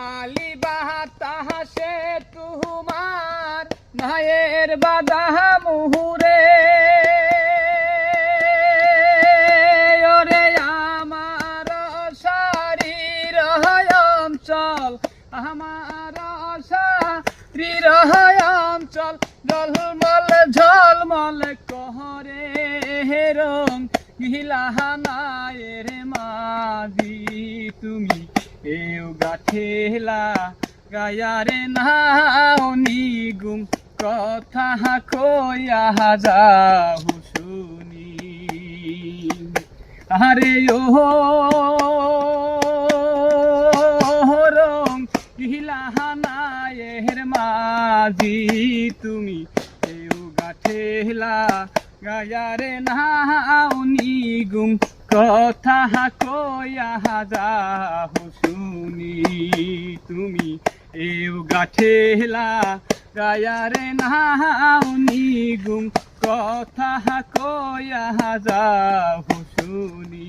আলি বাতাসে তোমার নায়ের বাদা মুহুরে ওরে আমার শরীর অঞ্চল আমার শরীর অঞ্চল ঝলমল ঝলমল কহরে রং গিলাহানায়ের মাঝি তুমি এও গাঠেলা গায়ারে নাওনি গুম কথা কইয়া যাও শুনি আরে ও রং গিলাহানায়ের মাঝি তুমি এও গাঠেলা গায়ারে নাওনি গুম কথা কইয়া যাও শুনি তুমি এও গাঠেলা গায়ারে নাওনি গুম কথা কইয়া যাও শুনি।